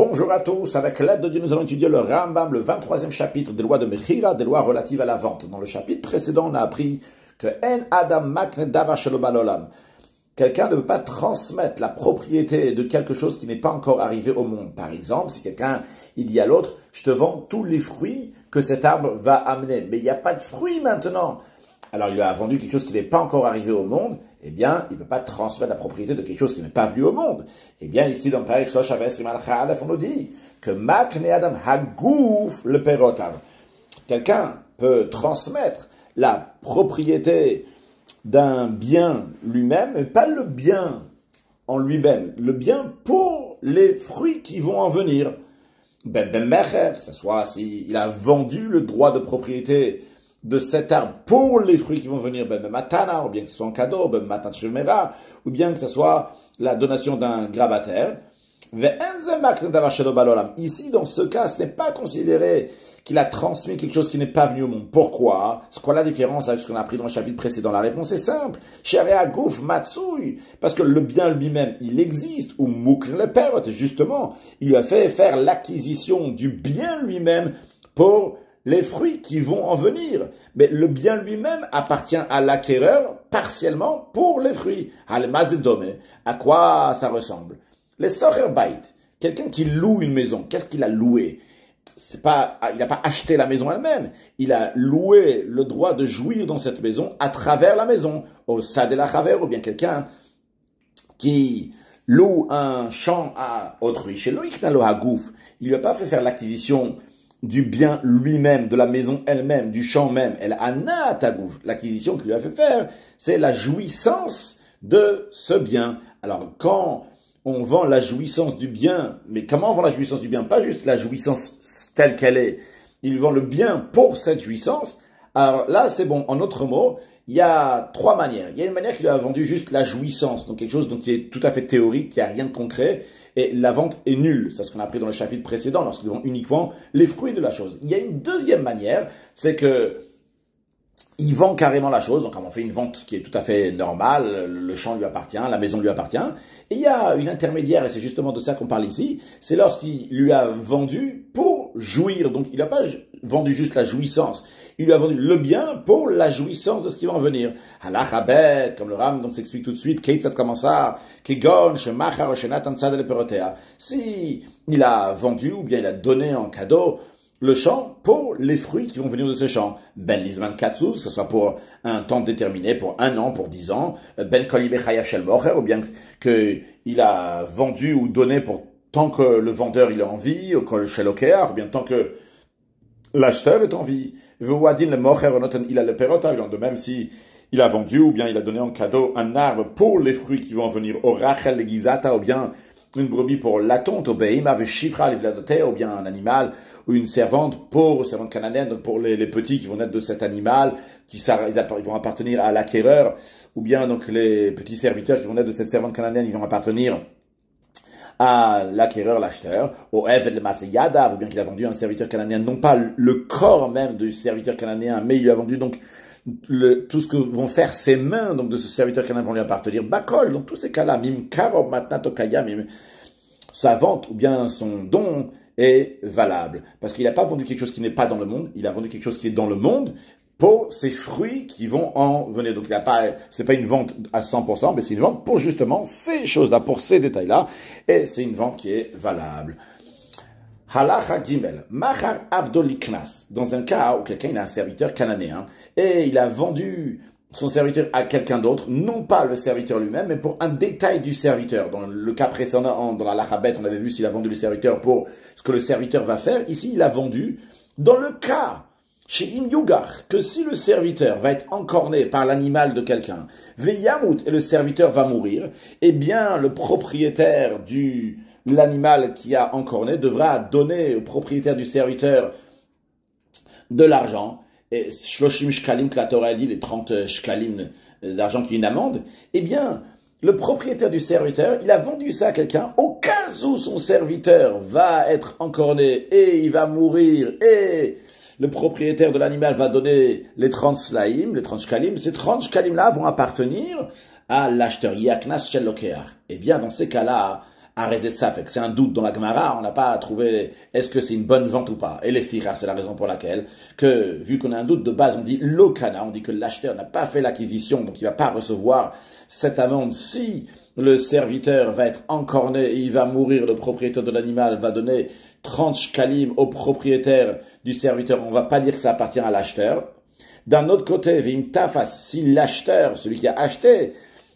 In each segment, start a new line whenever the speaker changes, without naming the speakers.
Bonjour à tous, avec l'aide de Dieu, nous allons étudier le Rambam, le 23e chapitre des lois de Mechira, des lois relatives à la vente. Dans le chapitre précédent, on a appris que En Adam Makne Dava Shelo Balolam. Quelqu'un ne peut pas transmettre la propriété de quelque chose qui n'est pas encore arrivé au monde. Par exemple, si quelqu'un il dit à l'autre, je te vends tous les fruits que cet arbre va amener, mais il n'y a pas de fruits maintenant. Alors il lui a vendu quelque chose qui n'est pas encore arrivé au monde, eh bien, il ne peut pas transmettre la propriété de quelque chose qui n'est pas venu au monde. Eh bien, ici, dans Parek Shlosh Aves Rimal Cha'alef, on nous dit que Makne Adam Hagouf le Perotav. Quelqu'un peut transmettre la propriété d'un bien lui-même, mais pas le bien en lui-même, le bien pour les fruits qui vont en venir. Ben Mecher, que ce soit s'il a vendu le droit de propriété de cet arbre pour les fruits qui vont venir, ben matana, ou bien que ce soit en cadeau, ben matan shemera, ou bien que ce soit la donation d'un grabataire. Ici, dans ce cas, ce n'est pas considéré qu'il a transmis quelque chose qui n'est pas venu au monde. Pourquoi? C'est quoi la différence avec ce qu'on a appris dans le chapitre précédent? La réponse est simple. Gouf Matsui. Parce que le bien lui-même, il existe. Ou Mukl le Perot. Justement, il lui a fait faire l'acquisition du bien lui-même pour les fruits qui vont en venir. Mais le bien lui-même appartient à l'acquéreur partiellement pour les fruits. À quoi ça ressemble? Les Socher Bait. Quelqu'un qui loue une maison. Qu'est-ce qu'il a loué? Il n'a pas acheté la maison elle-même. Il a loué le droit de jouir dans cette maison à travers la maison. Au Sad el Achaver, ou bien quelqu'un qui loue un champ à autrui. Chez Loïc Nalo Hagouf, il lui a pas fait faire l'acquisition du bien lui-même, de la maison elle-même, du champ même. Elle a tagouf. L'acquisition qu'il lui a fait faire, c'est la jouissance de ce bien. Alors, quand on vend la jouissance du bien, mais comment on vend la jouissance du bien? Pas juste la jouissance telle qu'elle est. Il lui vend le bien pour cette jouissance. Alors là, c'est bon. En autre mot, il y a trois manières. Il y a une manière qui lui a vendu juste la jouissance, donc quelque chose qui est tout à fait théorique, qui a rien de concret, et la vente est nulle. C'est ce qu'on a appris dans le chapitre précédent, lorsqu'il vend uniquement les fruits de la chose. Il y a une deuxième manière, c'est que il vend carrément la chose, donc on fait une vente qui est tout à fait normale, le champ lui appartient, la maison lui appartient, et il y a une intermédiaire, et c'est justement de ça qu'on parle ici, c'est lorsqu'il lui a vendu pour jouir, donc il n'a pas vendu juste la jouissance, il lui a vendu le bien pour la jouissance de ce qui va en venir. Halachabet, comme le Ram donc s'explique tout de suite, Keitzat comment ça, Kegon, Shemachar, Shenatan Sadel Perotea. Si il a vendu ou bien il a donné en cadeau le champ pour les fruits qui vont venir de ce champ. Ben Lizman Katsu, que ce soit pour un temps déterminé, pour 1 an, pour 10 ans. Ben Kolibe Chayav Shel Mocher, ou bien qu'il a vendu ou donné pour tant que le vendeur il a envie, ou Kol Shel Okeach, ou bien tant que l'acheteur est en vie. Vouadin le Mocher, il a le perota, de même si il a vendu ou bien il a donné en cadeau un arbre pour les fruits qui vont venir. Au Rachel le Gizata, ou bien une brebis pour la tonte, au Beima, ve Shifra, ou bien un animal, ou une servante cananéenne, donc pour les petits qui vont naître de cet animal, ils vont appartenir à l'acquéreur, ou bien donc les petits serviteurs qui vont naître de cette servante cananéenne, ils vont appartenir à l'acquéreur, l'acheteur, au Eved le Maseyada, ou bien qu'il a vendu un serviteur cananéen, non pas le corps même du serviteur cananéen, mais il lui a vendu donc tout ce que vont faire ses mains, donc de ce serviteur cananéen vont lui appartenir. Bakol, dans tous ces cas-là, mim karob matnato kayam, sa vente ou bien son don est valable. Parce qu'il n'a pas vendu quelque chose qui n'est pas dans le monde, il a vendu quelque chose qui est dans le monde pour ses fruits qui vont en venir. Donc c'est pas une vente à 100%, mais c'est une vente pour justement ces choses-là, pour ces détails-là, et c'est une vente qui est valable. Halacha Gimel, Machar Avdoliknas, dans un cas où quelqu'un il a un serviteur cananéen, et il a vendu son serviteur à quelqu'un d'autre, non pas le serviteur lui-même, mais pour un détail du serviteur. Dans le cas précédent, dans la Lachabet, on avait vu s'il a vendu le serviteur pour ce que le serviteur va faire. Ici, il a vendu dans le cas, chez Im Yugar, que si le serviteur va être encorné par l'animal de quelqu'un, Veyamut, et le serviteur va mourir, eh bien, le propriétaire l'animal qui a encorné devra donner au propriétaire du serviteur de l'argent, et Shloshim Shkalim, que la Torah dit, les 30 Shkalim d'argent qui est une amende, eh bien, le propriétaire du serviteur, il a vendu ça à quelqu'un, au cas où son serviteur va être encorné, et il va mourir, et le propriétaire de l'animal va donner les 30 Slaim, les 30 Shkalim, ces 30 Shkalim-là vont appartenir à l'acheteur, Yaknas Shel Lokeach. Eh bien, dans ces cas-là, Arrêtez ça, fait que c'est un doute dans la Gemara, on n'a pas trouvé est-ce que c'est une bonne vente ou pas. Et les firas, c'est la raison pour laquelle que, vu qu'on a un doute de base, on dit lokana, on dit que l'acheteur n'a pas fait l'acquisition, donc il va pas recevoir cette amende si le serviteur va être encorné et il va mourir, le propriétaire de l'animal va donner 30 shkalim au propriétaire du serviteur, on va pas dire que ça appartient à l'acheteur. D'un autre côté, vim tafas, si l'acheteur, celui qui a acheté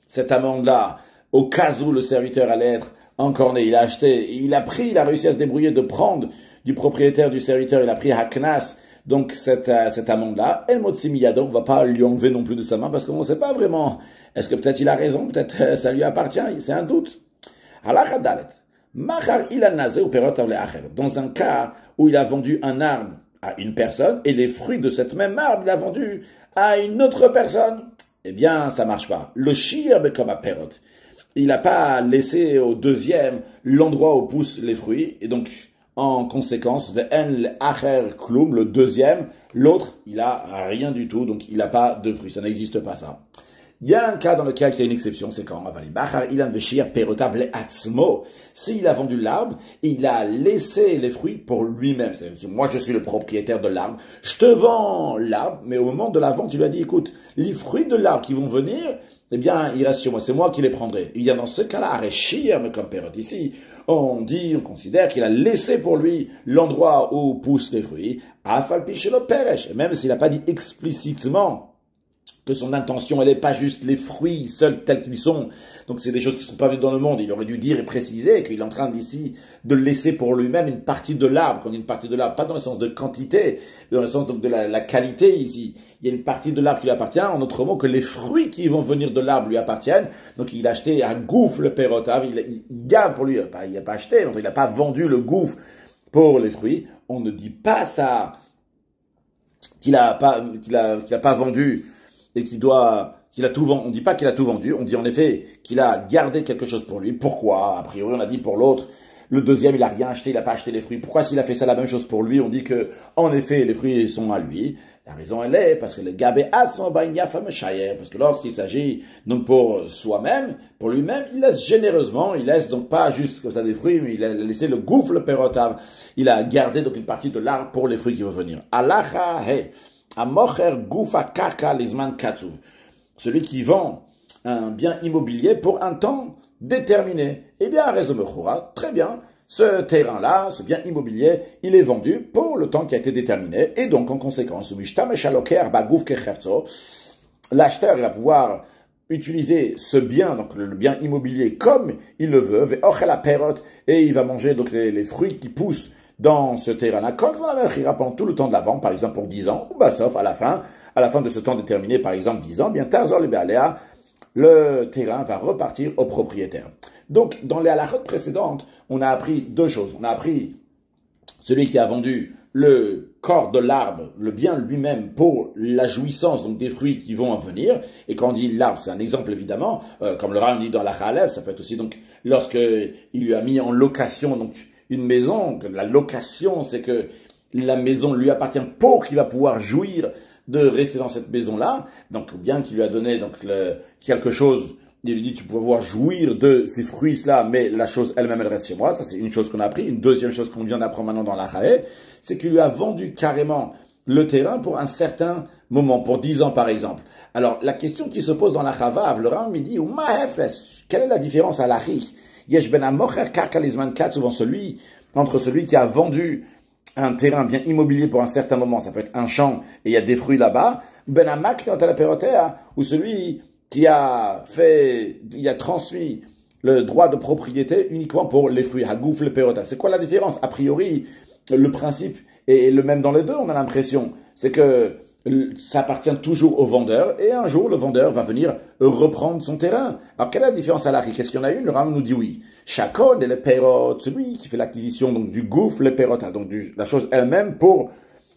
cette amende-là, au cas où le serviteur allait être encorné, il a acheté, il a réussi à se débrouiller de prendre du propriétaire du serviteur, il a pris haknas, donc cette amende-là, El Motsi Miyado, on va pas lui enlever non plus de sa main parce qu'on ne sait pas vraiment. Est-ce que peut-être il a raison, peut-être ça lui appartient, c'est un doute. Halakha Dalet. Machar ilan nazé ou perot avle acher. Dans un cas où il a vendu un arbre à une personne et les fruits de cette même arbre, il a vendu à une autre personne, eh bien, ça marche pas. Le shir comme à perot. Il n'a pas laissé au deuxième l'endroit où poussent les fruits, et donc, en conséquence, le deuxième, l'autre, il a rien du tout, donc il n'a pas de fruits, ça n'existe pas ça. Il y a un cas dans lequel il y a une exception, c'est quand s'il a vendu l'arbre, il a laissé les fruits pour lui-même. Si moi je suis le propriétaire de l'arbre, je te vends l'arbre, mais au moment de la vente, il lui a dit, écoute, les fruits de l'arbre qui vont venir, eh bien, ils restent sur moi, c'est moi qui les prendrai. Il y a dans ce cas-là, Areshir, mais comme Perot ici, on considère qu'il a laissé pour lui l'endroit où poussent les fruits, Afalpichelo Peresh, même s'il n'a pas dit explicitement que son intention, elle n'est pas juste les fruits seuls tels qu'ils sont. Donc c'est des choses qui ne sont pas vues dans le monde. Il aurait dû dire et préciser qu'il est en train d'ici de laisser pour lui-même une partie de l'arbre. Quand on dit une partie de l'arbre, pas dans le sens de quantité, mais dans le sens donc de la qualité ici. Il y a une partie de l'arbre qui lui appartient, en autre mot que les fruits qui vont venir de l'arbre lui appartiennent. Donc il a acheté un gouffre, le perrotav, il garde pour lui. Il n'a pas acheté, donc il n'a pas vendu le gouffre pour les fruits. On ne dit pas ça, qu'il a pas vendu et qu'il a tout vendu. On ne dit pas qu'il a tout vendu, on dit en effet qu'il a gardé quelque chose pour lui. Pourquoi? A priori, on a dit pour l'autre, le deuxième, il a rien acheté, il n'a pas acheté les fruits. Pourquoi s'il a fait ça la même chose pour lui? On dit que, en effet, les fruits sont à lui. La raison, elle est parce que le gabé parce que lorsqu'il s'agit donc pour soi-même, pour lui-même, il laisse généreusement, il laisse donc pas juste comme ça des fruits, mais il a laissé le gouffre, le perrotav. Il a gardé donc une partie de l'arbre pour les fruits qui vont venir. Alacha he. Celui qui vend un bien immobilier pour un temps déterminé. Eh bien, très bien, ce terrain-là, ce bien immobilier, il est vendu pour le temps qui a été déterminé. Et donc, en conséquence, l'acheteur il va pouvoir utiliser ce bien, donc le bien immobilier, comme il le veut, et il va manger donc les fruits qui poussent dans ce terrain-là, pendant tout le temps de la vente, par exemple pour 10 ans, ou bah, sauf à la fin de ce temps déterminé, par exemple 10 ans, bien Tarzor le terrain va repartir au propriétaire. Donc, dans les halakhot précédentes, on a appris deux choses. On a appris celui qui a vendu le corps de l'arbre, le bien lui-même, pour la jouissance donc des fruits qui vont en venir. Et quand on dit l'arbre, c'est un exemple évidemment, comme le Ram dit dans la Khalev, ça peut être aussi donc lorsque il lui a mis en location donc une maison. La location, c'est que la maison lui appartient pour qu'il va pouvoir jouir de rester dans cette maison-là. Donc, bien qu'il lui a donné donc quelque chose, il lui dit tu peux pouvoir jouir de ces fruits-là, mais la chose elle-même, elle reste chez moi. Ça, c'est une chose qu'on a appris. Une deuxième chose qu'on vient d'apprendre maintenant dans la Chaé, c'est qu'il lui a vendu carrément le terrain pour un certain moment, pour 10 ans par exemple. Alors, la question qui se pose dans la Chavav, le Ram, il dit, quelle est la différence à l'Achik? Yesh ben amocher karkalizman kat, souvent entre celui qui a vendu un terrain bien immobilier pour un certain moment, ça peut être un champ et il y a des fruits là-bas, ben amak ou celui qui a transmis le droit de propriété uniquement pour les fruits, hagouf le perota. C'est quoi la différence? A priori, le principe est le même dans les deux, on a l'impression. C'est que ça appartient toujours au vendeur, et un jour, le vendeur va venir reprendre son terrain. Alors, quelle est la différence à l'arri? Qu'est-ce qu'il y en a une? Le Ram nous dit oui. Chacun et le perot, celui qui fait l'acquisition donc du gouffre, le perota, donc la chose elle-même pour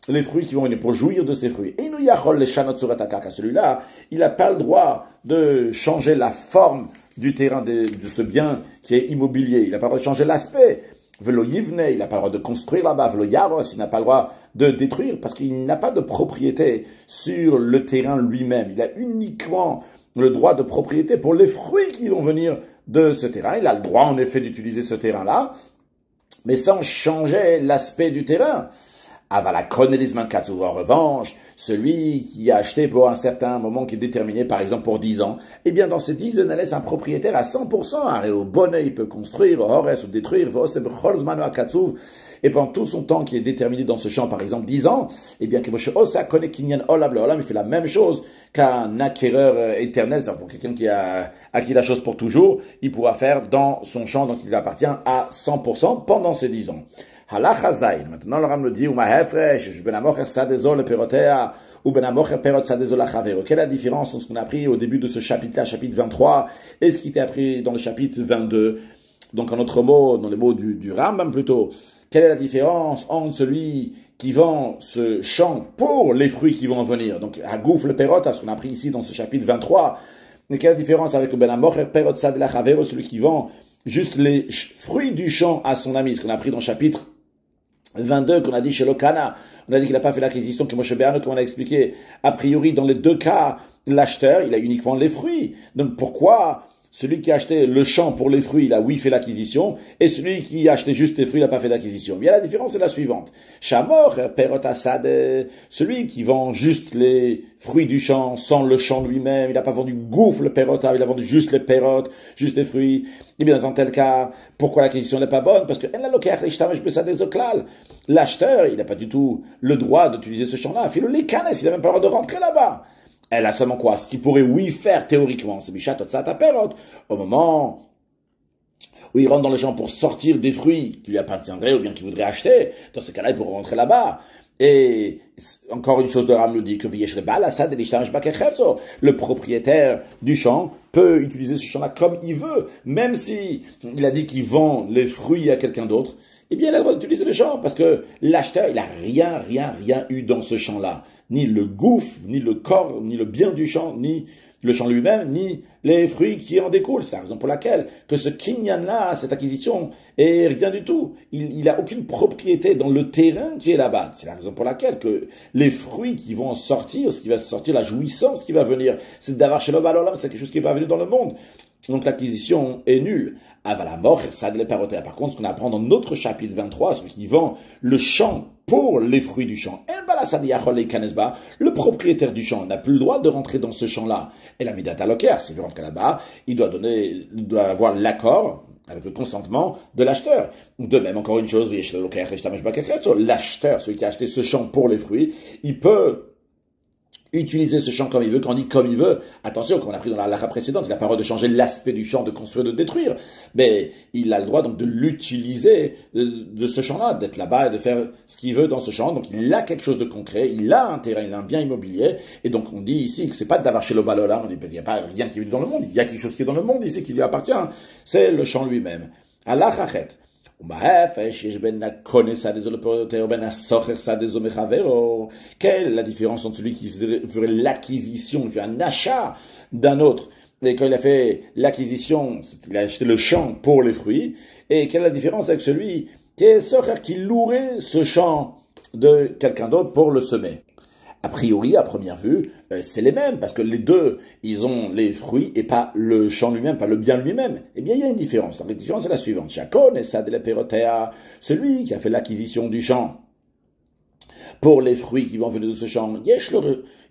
les fruits qui vont venir, pour jouir de ces fruits. Et nous yachol les chanot surat akaka. Celui-là, il n'a pas le droit de changer la forme du terrain de ce bien qui est immobilier. Il n'a pas le droit de changer l'aspect. Velo yivne, il n'a pas le droit de construire là-bas. Velo yaros, il n'a pas le droit de détruire parce qu'il n'a pas de propriété sur le terrain lui-même. Il a uniquement le droit de propriété pour les fruits qui vont venir de ce terrain. Il a le droit, en effet, d'utiliser ce terrain-là, mais sans changer l'aspect du terrain. Avala Konelisman Katsuv, en revanche, celui qui a acheté pour un certain moment qui est déterminé, par exemple pour 10 ans, eh bien, dans ces 10 ans, on laisse un propriétaire à 100%. Au bonnet, il peut construire, au Hores, ou détruire, et pendant tout son temps qui est déterminé dans ce champ, par exemple 10 ans, eh bien, il fait la même chose qu'un acquéreur éternel, c'est-à-dire pour quelqu'un qui a acquis la chose pour toujours, il pourra faire dans son champ, donc il appartient à 100% pendant ces 10 ans. Halacha Zayin. Maintenant, le Ram nous dit, quelle est la différence entre ce qu'on a appris au début de ce chapitre-là, chapitre 23, et ce qui était appris dans le chapitre 22? Donc, en autre mot, dans les mots du Rambam plutôt, quelle est la différence entre celui qui vend ce champ pour les fruits qui vont venir? Donc, Hagouf le Perot, ce qu'on a appris ici dans ce chapitre 23, mais quelle est la différence avec le Ben Amocher Perot Sad la Chavero, celui qui vend juste les fruits du champ à son ami, ce qu'on a appris dans le chapitre 22, qu'on a dit chez Lokana, on a dit qu'il n'a pas fait l'acquisition, que Moshe Béano, comme on a expliqué, a priori, dans les deux cas, l'acheteur, il a uniquement les fruits. Donc pourquoi celui qui a acheté le champ pour les fruits, il a oui fait l'acquisition, et celui qui a acheté juste les fruits, il n'a pas fait l'acquisition? Bien, la différence est la suivante. Shamor, Perot Asad, celui qui vend juste les fruits du champ, sans le champ lui-même, il n'a pas vendu gouf le perota, il a vendu juste les perotes, juste les fruits. Et bien, dans tel cas, pourquoi l'acquisition n'est pas bonne? Parce que l'acheteur, il n'a pas du tout le droit d'utiliser ce champ-là. Il n'a même pas le droit de rentrer là-bas. Elle a seulement quoi? Ce qu'il pourrait, oui, faire théoriquement, c'est Bishat Otsata Perot. Au moment où il rentre dans le champ pour sortir des fruits qui lui appartiendraient ou bien qu'il voudrait acheter, dans ce cas-là, il pourrait rentrer là-bas. Et encore une chose, le Ram nous dit que le propriétaire du champ peut utiliser ce champ-là comme il veut, même si il a dit qu'il vend les fruits à quelqu'un d'autre. Eh bien, il a le droit d'utiliser le champ, parce que l'acheteur, il a rien eu dans ce champ-là. Ni le gouffre, ni le corps, ni le bien du champ, ni le champ lui-même, ni les fruits qui en découlent. C'est la raison pour laquelle que ce kinyan-là, cette acquisition, est rien du tout. Il a aucune propriété dans le terrain qui est là-bas. C'est la raison pour laquelle que les fruits qui vont en sortir, ce qui va sortir, la jouissance qui va venir, c'est d'avoir chez l'Olam, c'est quelque chose qui n'est pas venu dans le monde. Donc l'acquisition est nulle. Avala mort, ça de les paroter. Par contre, ce qu'on apprend dans notre chapitre 23, celui qui vend le champ pour les fruits du champ, le propriétaire du champ n'a plus le droit de rentrer dans ce champ-là. Et la midata loker, s'il veut rentrer là-bas, il doit avoir l'accord avec le consentement de l'acheteur. De même, encore une chose, l'acheteur, celui qui a acheté ce champ pour les fruits, il peut utiliser ce champ comme il veut. Quand on dit comme il veut, attention, comme on a pris dans la halakha précédente, il n'a pas le droit de changer l'aspect du champ, de construire, de détruire, mais il a le droit donc de l'utiliser, de ce champ-là, d'être là-bas et de faire ce qu'il veut dans ce champ. Donc il a quelque chose de concret, il a un terrain, il a un bien immobilier, et donc on dit ici que c'est pas d'avoir chez le balola, on dit qu'il n'y a pas rien qui est dans le monde, il y a quelque chose qui est dans le monde ici qui lui appartient, c'est le champ lui-même. Halachachet. Quelle est la différence entre celui qui ferait l'acquisition, il fait un achat d'un autre, et quand il a fait l'acquisition, il a acheté le champ pour les fruits, et quelle est la différence avec celui qui louerait ce champ de quelqu'un d'autre pour le semer? A priori, à première vue, c'est les mêmes, parce que les deux, ils ont les fruits et pas le champ lui-même, pas le bien lui-même. Eh bien, il y a une différence. La différence est la suivante. Chacun et ça de la pérotéa, celui qui a fait l'acquisition du champ pour les fruits qui vont venir de ce champ,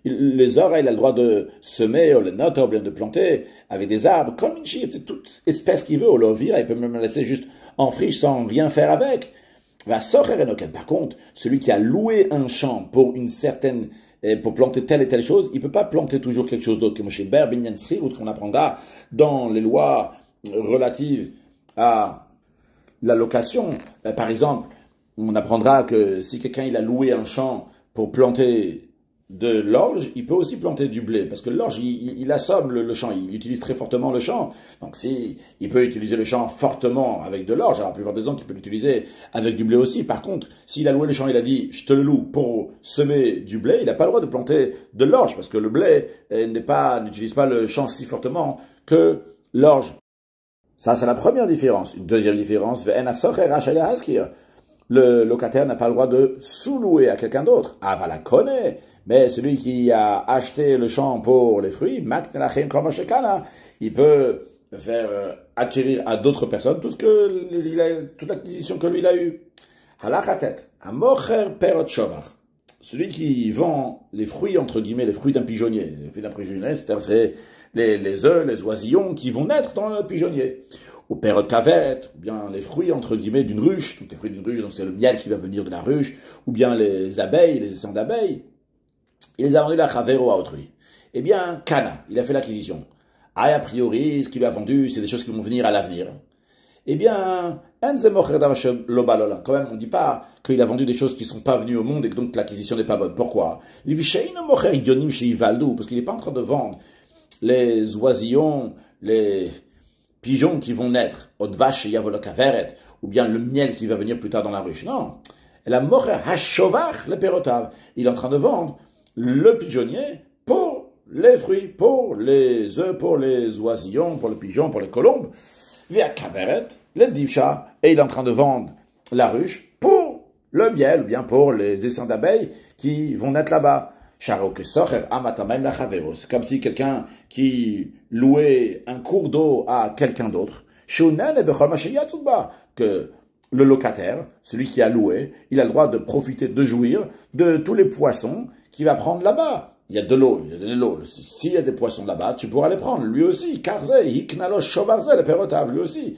les oreilles, il a le droit de semer, ou les notes, ou bien de planter avec des arbres, comme une chire, c'est toute espèce qu'il veut, ou l'ovir, il peut même la laisser juste en friche sans rien faire avec. Par contre, celui qui a loué un champ pour une certaine, pour planter telle et telle chose, il peut pas planter toujours quelque chose d'autre. Comme chez Ber Binyan Srut, qu'on apprendra dans les lois relatives à la location. Par exemple, on apprendra que si quelqu'un il a loué un champ pour planter de l'orge, il peut aussi planter du blé, parce que l'orge, il assomme le champ, il utilise très fortement le champ. Donc si il peut utiliser le champ fortement avec de l'orge, alors la plupart des gens, il peut l'utiliser avec du blé aussi. Par contre, s'il a loué le champ, il a dit, je te le loue pour semer du blé, il n'a pas le droit de planter de l'orge, parce que le blé n'utilise pas le champ si fortement que l'orge. Ça, c'est la première différence. Une deuxième différence, le locataire n'a pas le droit de sous-louer à quelqu'un d'autre. Ah, va la connaît. Mais celui qui a acheté le champ pour les fruits, il peut faire acquérir à d'autres personnes toute l'acquisition que lui il a eue. Halachatet, amocher perot shovar. Celui qui vend les fruits, entre guillemets, les fruits d'un pigeonnier. Les fruits d'un pigeonnier, c'est les œufs, les oisillons qui vont naître dans le pigeonnier. Ou perot kaveret, ou bien les fruits, entre guillemets, d'une ruche. Donc les fruits d'une ruche, donc c'est le miel qui va venir de la ruche. Ou bien les abeilles, les essaims d'abeilles. Il les a vendus la chavero à autrui. Eh bien, Kana, il a fait l'acquisition. A priori, ce qu'il lui a vendu, c'est des choses qui vont venir à l'avenir. Eh bien, quand même, on ne dit pas qu'il a vendu des choses qui ne sont pas venues au monde et que donc l'acquisition n'est pas bonne. Pourquoi? Parce qu'il n'est pas en train de vendre les oisillons, les pigeons qui vont naître, ou bien le miel qui va venir plus tard dans la ruche. Non. Il est en train de vendre le pigeonnier pour les fruits, pour les œufs, pour les oisillons, pour les pigeons, pour les colombes. Via Kaveret, le divcha, et il est en train de vendre la ruche pour le miel, ou bien pour les essaims d'abeilles qui vont naître là-bas. C'est comme si quelqu'un qui louait un cours d'eau à quelqu'un d'autre, que le locataire, celui qui a loué, il a le droit de profiter, de jouir de tous les poissons qu'il va prendre là-bas. Il y a de l'eau, il y a de l'eau. S'il y a des poissons là-bas, tu pourras les prendre. Lui aussi, lui aussi.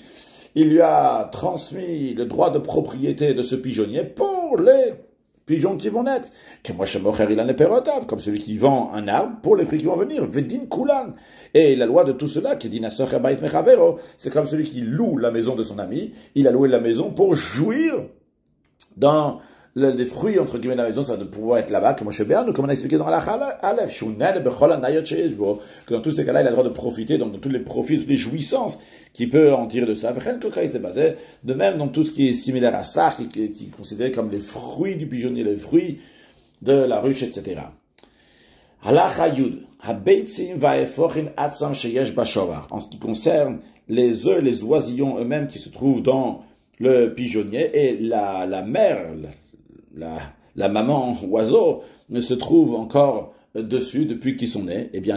Il lui a transmis le droit de propriété de ce pigeonnier pour les pigeons qui vont naître. Comme celui qui vend un arbre pour les fruits qui vont venir. Vedin kulan. Et la loi de tout cela, qui dit c'est comme celui qui loue la maison de son ami. Il a loué la maison pour jouir dans les fruits, entre guillemets, de la maison, ça doit pouvoir être là-bas, comme on a expliqué dans la Aleph, que dans tous ces cas-là, il a le droit de profiter, donc de tous les profits, toutes les jouissances qu'il peut en tirer de ça. De même, dans tout ce qui est similaire à ça, qui est considéré comme les fruits du pigeonnier, les fruits de la ruche, etc. En ce qui concerne les œufs, les oisillons eux-mêmes qui se trouvent dans le pigeonnier, et la mère, la maman oiseau ne se trouve encore dessus depuis qu'ils sont nés, eh bien,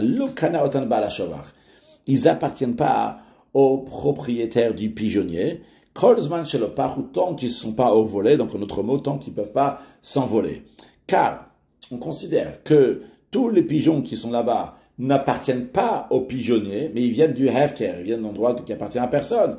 ils n'appartiennent pas aux propriétaires du pigeonnier, tant qu'ils ne sont pas envolés, donc en autre mot, tant qu'ils ne peuvent pas s'envoler. Car on considère que tous les pigeons qui sont là-bas n'appartiennent pas au pigeonnier, mais ils viennent du hefker, ils viennent d'endroits qui appartiennent à personne.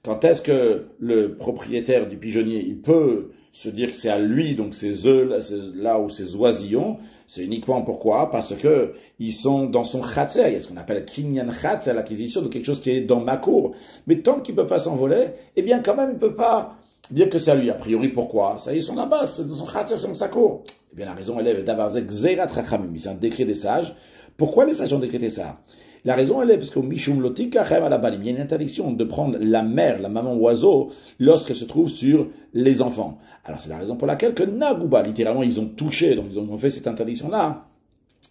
Quand est-ce que le propriétaire du pigeonnier, il peut se dire que c'est à lui, donc ces œufs, là où ces oisillons, c'est uniquement pourquoi? Parce que ils sont dans son khatser, il y a ce qu'on appelle kinyan khatser, l'acquisition de quelque chose qui est dans ma cour. Mais tant qu'il ne peut pas s'envoler, eh bien quand même il ne peut pas dire que c'est à lui. A priori, pourquoi? Ça, ils sont là-bas, c'est dans son khatser, c'est dans sa cour. Eh bien la raison elle est d'avarze xerat rachamim, c'est un décret des sages. Pourquoi les sages ont décrété ça? La raison, elle est parce qu'au Mishum Lotikachem à la balim, il y a une interdiction de prendre la mère, la maman oiseau, lorsqu'elle se trouve sur les enfants. Alors, c'est la raison pour laquelle que Nagouba, littéralement, ils ont touché, donc ils ont fait cette interdiction-là,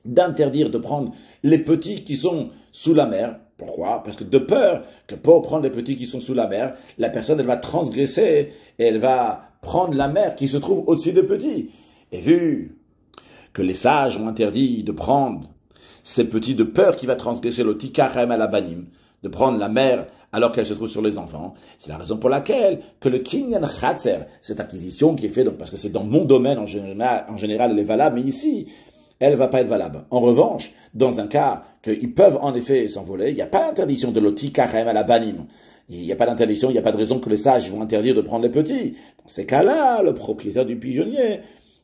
d'interdire de prendre les petits qui sont sous la mer. Pourquoi? Parce que de peur que pour prendre les petits qui sont sous la mer, la personne, elle va transgresser et elle va prendre la mère qui se trouve au-dessus des petits. Et vu que les sages ont interdit de prendre ces petits de peur qui va transgresser le tikachem à la banim, de prendre la mère alors qu'elle se trouve sur les enfants. C'est la raison pour laquelle que le kinyan khatser, cette acquisition qui est faite, donc parce que c'est dans mon domaine en général elle est valable, mais ici, elle va pas être valable. En revanche, dans un cas qu'ils peuvent en effet s'envoler, il n'y a pas d'interdiction de le tikachem à la banim. Il n'y a pas d'interdiction, il n'y a pas de raison que les sages vont interdire de prendre les petits. Dans ces cas-là, le propriétaire du pigeonnier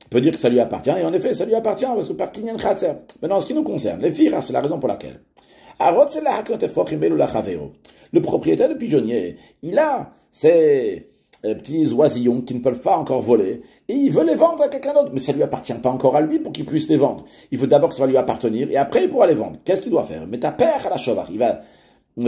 peut dire que ça lui appartient, et en effet, ça lui appartient, parce que par Kinyan Khatser. Maintenant, en ce qui nous concerne, les filles, c'est la raison pour laquelle. Le propriétaire du pigeonnier, il a ces petits oisillons qui ne peuvent pas encore voler, et il veut les vendre à quelqu'un d'autre, mais ça ne lui appartient pas encore à lui pour qu'il puisse les vendre. Il faut d'abord que ça va lui appartenir, et après il pourra les vendre. Qu'est-ce qu'il doit faire? Mais ta père à la chevar, il va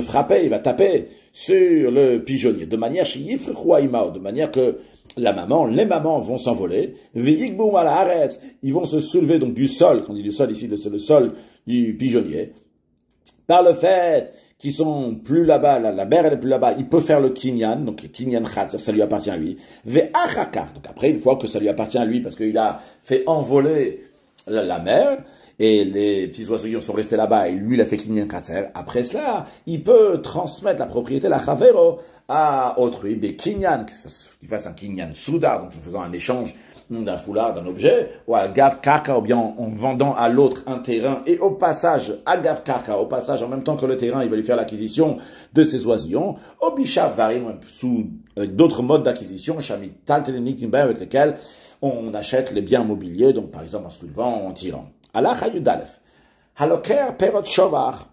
frapper, il va taper sur le pigeonnier, de manière de manière que la maman, les mamans vont s'envoler, ils vont se soulever donc du sol, quand on dit du sol ici, c'est le sol du pigeonnier, par le fait qu'ils sont plus là-bas, la mère elle est plus là-bas, il peut faire le kinyan, donc le kinyan khatser, ça lui appartient à lui, donc après, une fois que ça lui appartient à lui, parce qu'il a fait envoler la mer, et les petits oiseaux sont restés là-bas, et lui, il a fait kinyan katser. Après cela, il peut transmettre la propriété, la chavero, à autrui, des kinyan, qu'il fasse un kinyan souda, donc en faisant un échange d'un foulard, d'un objet, ou à gav karka, ou bien en vendant à l'autre un terrain, et au passage, à gav karka, au passage, en même temps que le terrain, il va lui faire l'acquisition de ces oisillons, au bichat varim, sous d'autres modes d'acquisition, shamit tal telenit avec lesquels on achète les biens mobiliers, donc par exemple en soulevant ou en tirant. Allah Hayudalef. Haloker perot shovar.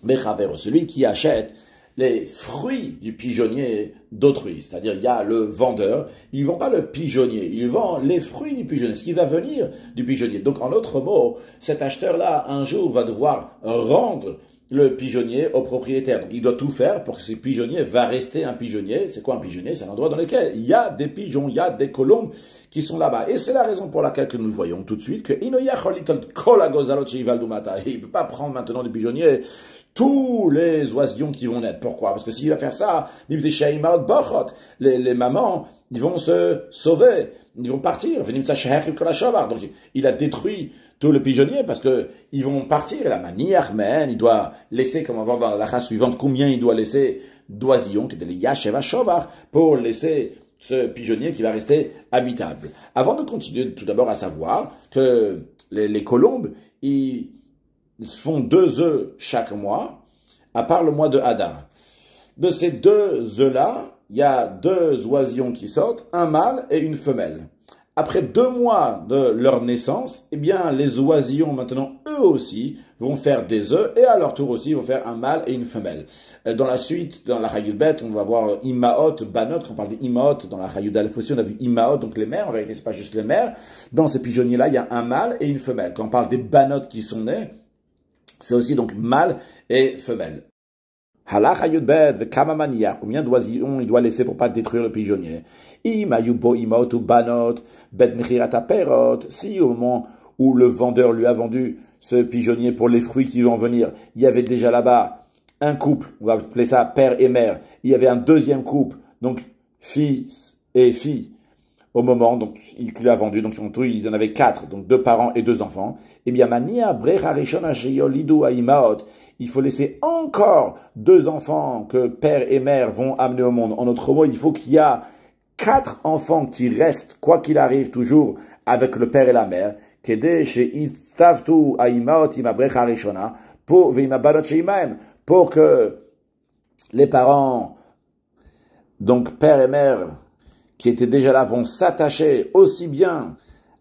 Bechavero, celui qui achète les fruits du pigeonnier d'autrui. C'est-à-dire, il y a le vendeur, il ne vend pas le pigeonnier, il vend les fruits du pigeonnier, ce qui va venir du pigeonnier. Donc, en d'autres mots, cet acheteur-là, un jour, va devoir rendre le pigeonnier au propriétaire. Donc, il doit tout faire pour que ce pigeonnier va rester un pigeonnier. C'est quoi un pigeonnier? C'est un endroit dans lequel il y a des pigeons, il y a des colombes qui sont là-bas. Et c'est la raison pour laquelle que nous voyons tout de suite que il ne peut pas prendre maintenant du pigeonnier tous les oisillons qui vont naître. Pourquoi? Parce que s'il va faire ça, les mamans, ils vont se sauver, ils vont partir. Donc, il a détruit tout le pigeonnier parce que ils vont partir. La manière même, il doit laisser, comme on va voir dans la race suivante, combien il doit laisser d'oisillons, pour laisser ce pigeonnier qui va rester habitable. Avant de continuer, tout d'abord à savoir que les colombes, ils font 2 œufs chaque mois, à part le mois de Hadar. De ces 2 œufs-là, il y a 2 oisillons qui sortent, un mâle et une femelle. Après 2 mois de leur naissance, eh bien, les oisillons, maintenant, eux aussi, vont faire des œufs, et à leur tour aussi, vont faire un mâle et une femelle. Dans la suite, dans la Chayudbet, on va voir Imaot, Banot, quand on parle d'Imaot, dans la Chayud Aleph aussi, on a vu Imaot, donc les mères, en vérité, c'est pas juste les mères. Dans ces pigeonniers-là, il y a un mâle et une femelle. Quand on parle des Banot qui sont nés, c'est aussi donc mâle et femelle. Combien d'oisillons il doit laisser pour pas détruire le pigeonnier? Si au moment où le vendeur lui a vendu ce pigeonnier pour les fruits qui vont venir, il y avait déjà là-bas un couple, on va appeler ça père et mère, il y avait un deuxième couple, donc fils et fille, au moment donc il lui a vendu, donc en tout ils en avaient 4, donc 2 parents et 2 enfants. Eh bien, il faut laisser encore 2 enfants que père et mère vont amener au monde. En autre mot, il faut qu'il y a 4 enfants qui restent, quoi qu'il arrive, toujours avec le père et la mère, pour que les parents, donc père et mère, qui étaient déjà là, vont s'attacher aussi bien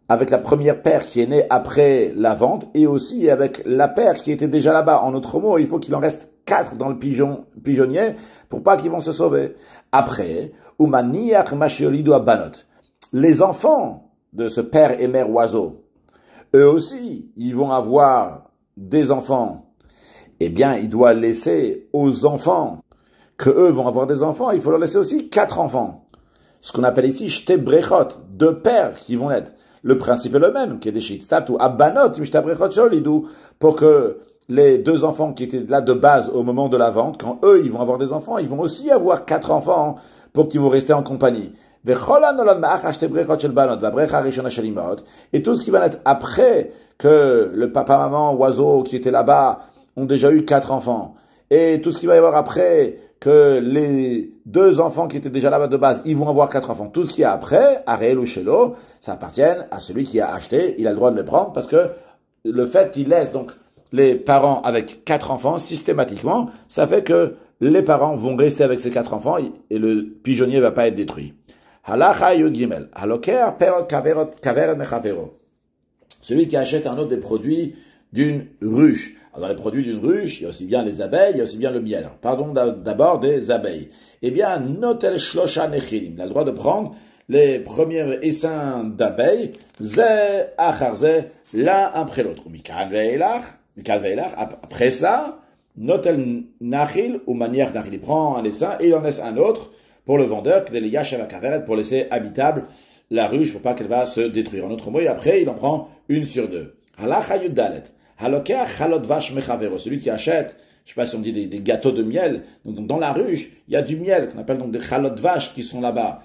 avec la première paire qui est née après la vente, et aussi avec la paire qui était déjà là-bas. En autre mot, il faut qu'il en reste 4 dans le pigeonnier, pour pas qu'ils vont se sauver. Après, les enfants de ce père et mère oiseau, eux aussi, ils vont avoir des enfants. Eh bien, il doit laisser aux enfants, que eux vont avoir des enfants, il faut leur laisser aussi 4 enfants. Ce qu'on appelle ici shte brechot, 2 pères qui vont naître. Le principe est le même, qui est des shitstaft ou abanot, pour que les 2 enfants qui étaient là de base au moment de la vente, quand eux, ils vont avoir des enfants, ils vont aussi avoir 4 enfants pour qu'ils vont rester en compagnie. Et tout ce qui va naître après que le papa, maman, oiseau qui était là-bas ont déjà eu 4 enfants. Et tout ce qui va y avoir après que les 2 enfants qui étaient déjà là-bas de base, ils vont avoir 4 enfants. Tout ce qu'il y a après, Ariel ou Shelo, ça appartient à celui qui a acheté, il a le droit de le prendre parce que le fait qu'il laisse donc les parents avec 4 enfants, systématiquement, ça fait que les parents vont rester avec ces 4 enfants et le pigeonnier ne va pas être détruit. Celui qui achète un autre des produits d'une ruche. Alors, dans les produits d'une ruche, il y a aussi bien les abeilles, il y a aussi bien le miel. Alors, parlons d'abord des abeilles. Eh bien, notel shlosha nechilim. Il a le droit de prendre les premiers essaims d'abeilles, ze achar ze, l'un après l'autre. Mikal ve'elach, après cela, notel nachil ou manière nachil. Il prend un essaim et il en laisse un autre pour le vendeur, pour laisser habitable la ruche, pour pas qu'elle va se détruire. En autre mot, et après, il en prend une sur 2. Halacha yuddalet. Celui qui achète, je sais pas si on dit des gâteaux de miel, donc dans la ruche, il y a du miel, qu'on appelle donc des chalot vaches qui sont là-bas.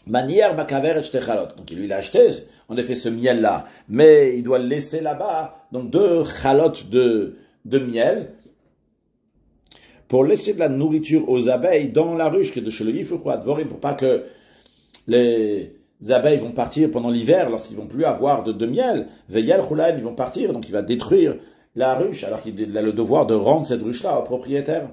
Manière Bakaver et Shtechalot. Donc lui, il a acheté, en effet, ce miel-là. Mais il doit le laisser là-bas, donc 2 chalot de miel, pour laisser de la nourriture aux abeilles dans la ruche, que de chez le Yifouchou Advorim, pour pas que les abeilles vont partir pendant l'hiver, lorsqu'ils vont plus avoir de miel. Veyel Choulaïn, ils vont partir, donc il va détruire la ruche, alors qu'il a le devoir de rendre cette ruche-là au propriétaire.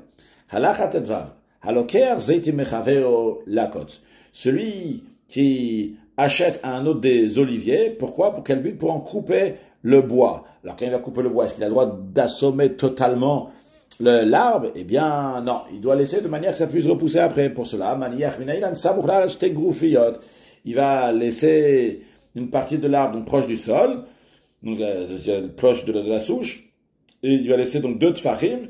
Halachat Edvav. Haloker Zeitim Mechaveo Lakot. Celui qui achète à un autre des oliviers, pourquoi? Pour quel but? Pour en couper le bois. Alors quand il va couper le bois, est-ce qu'il a le droit d'assommer totalement l'arbre? Eh bien, non. Il doit laisser de manière que ça puisse repousser après. Pour cela, il va laisser une partie de l'arbre donc proche du sol, donc proche de la souche, et il va laisser donc 2 tfachim.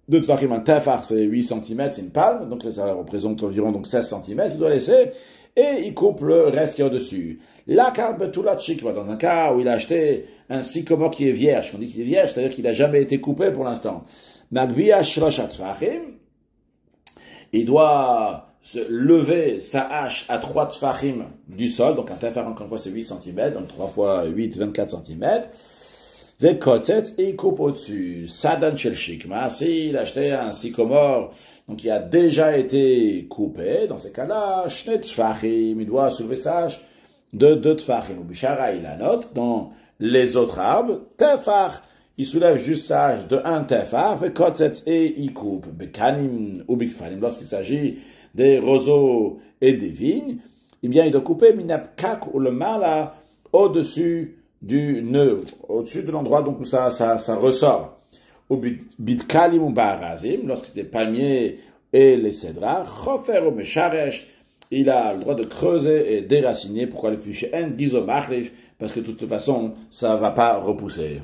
2 tfachim, un tefar, c'est 8 cm, c'est une palme, donc ça représente environ donc 16 cm, il doit laisser, et il coupe le reste qui est au-dessus. La carbe tout la chikva, dans un cas où il a acheté un sycomore qui est vierge, on dit qu'il est vierge, c'est-à-dire qu'il n'a jamais été coupé pour l'instant. Magbiya shroshat tfachim, il doit se lever sa hache à 3 tfachim du sol, donc un tefar encore une fois c'est 8 cm, donc 3 fois 8, 24 cm, et il coupe au-dessus. Sadan shel shikma, s'il a acheté un sycomore, donc il a déjà été coupé, dans ces cas-là, shne tfachim, il doit soulever sa hache de 2 tfachim. Ou bishara, il a note, dans les autres arbres, tefar, il soulève juste sa hache de 1 tefar, et il coupe. Bekanim ou bikfanim, lorsqu'il s'agit des roseaux et des vignes, eh bien, il doit couper minapkak ou le mala au-dessus du nœud, au-dessus de l'endroit donc où ça ressort. Au bitkalim ou barazim, lorsque c'est des palmiers et les cédras, chofer ou mesharesh, il a le droit de creuser et déraciner. Pourquoi le fichier en gizomachlif? Parce que de toute façon, ça va pas repousser.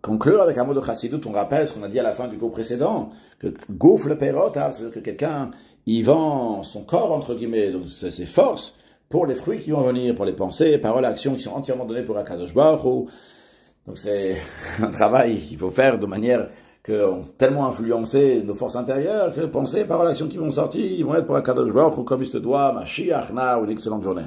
Conclure avec un mot de chassidut, on rappelle ce qu'on a dit à la fin du cours précédent, que gouf le perot, c'est-à-dire que quelqu'un, il vend son corps, entre guillemets, donc ses forces, pour les fruits qui vont venir, pour les pensées, paroles, actions qui sont entièrement données pour Akadosh Baruch Hu. Donc c'est un travail qu'il faut faire de manière que tellement influencer nos forces intérieures que pensées, paroles, actions qui vont sortir, ils vont être pour Akadosh Baruch Hu comme il se doit. Mashiach na, ou une excellente journée.